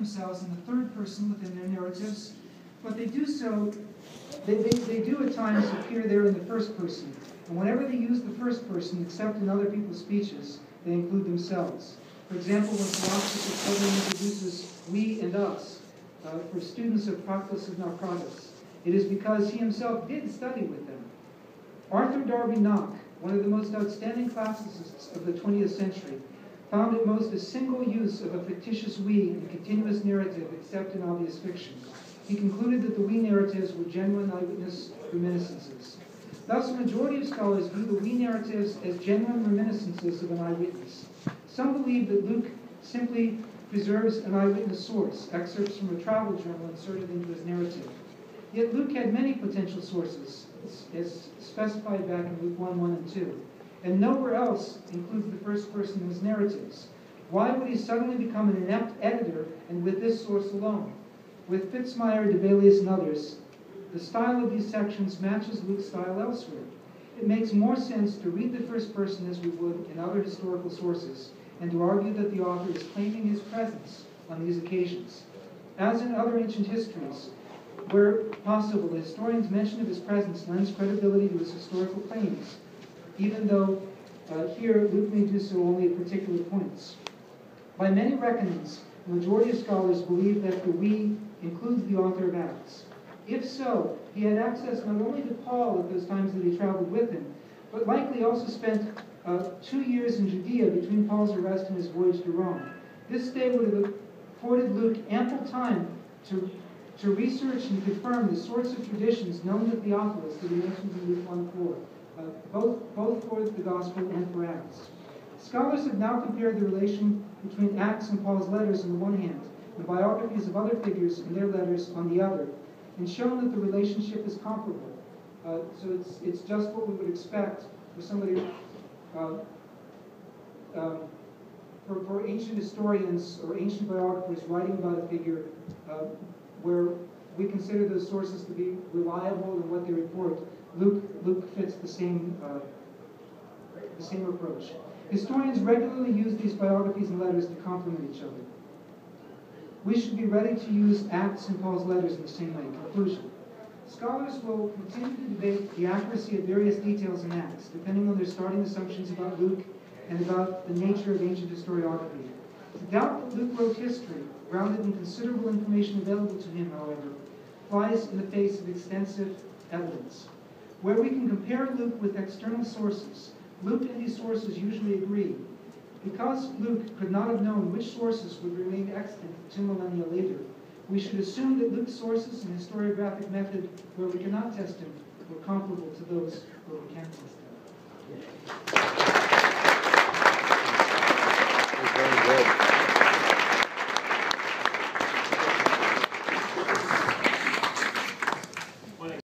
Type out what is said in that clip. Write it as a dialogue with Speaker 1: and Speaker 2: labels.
Speaker 1: themselves in the third person within their narratives, but they do so, they do at times appear there in the first person. And whenever they use the first person, except in other people's speeches, they include themselves. For example, when philosophy suddenly introduces we and us for students of Proclus of Naucratis, it is because he himself did study with them. Arthur Darby Knock, one of the most outstanding classicists of the 20th century, found at most a single use of a fictitious we in a continuous narrative except in obvious fiction. He concluded that the we narratives were genuine eyewitness reminiscences. Thus, a majority of scholars view the we narratives as genuine reminiscences of an eyewitness. Some believe that Luke simply preserves an eyewitness source, excerpts from a travel journal inserted into his narrative. Yet Luke had many potential sources, as specified back in Luke 1, 1, and 2, and nowhere else includes the first person in his narratives. Why would he suddenly become an inept editor and with this source alone? With Fitzmyer, Debelius, and others, the style of these sections matches Luke's style elsewhere. It makes more sense to read the first person as we would in other historical sources, and to argue that the author is claiming his presence on these occasions. As in other ancient histories, where possible, the historian's mention of his presence lends credibility to his historical claims, even though here Luke may do so only at particular points. By many reckonings, the majority of scholars believe that the we includes the author of Acts. If so, he had access not only to Paul at those times that he traveled with him, but likely also spent 2 years in Judea between Paul's arrest and his voyage to Rome. This stay would have afforded Luke ample time to research and confirm the sorts of traditions known to Theophilus that he mentions in Luke 1:4, both for the Gospel and for Acts. Scholars have now compared the relation between Acts and Paul's letters on the one hand, the biographies of other figures and their letters on the other, and shown that the relationship is comparable. So it's just what we would expect for somebody, for ancient historians or ancient biographers writing about a figure where we consider those sources to be reliable in what they report. Luke fits the same approach. Historians regularly use these biographies and letters to complement each other. We should be ready to use Acts and Paul's letters in the same way. Conclusion. Scholars will continue to debate the accuracy of various details in Acts, depending on their starting assumptions about Luke and about the nature of ancient historiography. To doubt that Luke wrote history, grounded in considerable information available to him, however, flies in the face of extensive evidence. Where we can compare Luke with external sources, Luke and these sources usually agree. Because Luke could not have known which sources would remain extant 2 millennia later, we should assume that Luke's sources and historiographic method, where we cannot test him, were comparable to those where we can test him.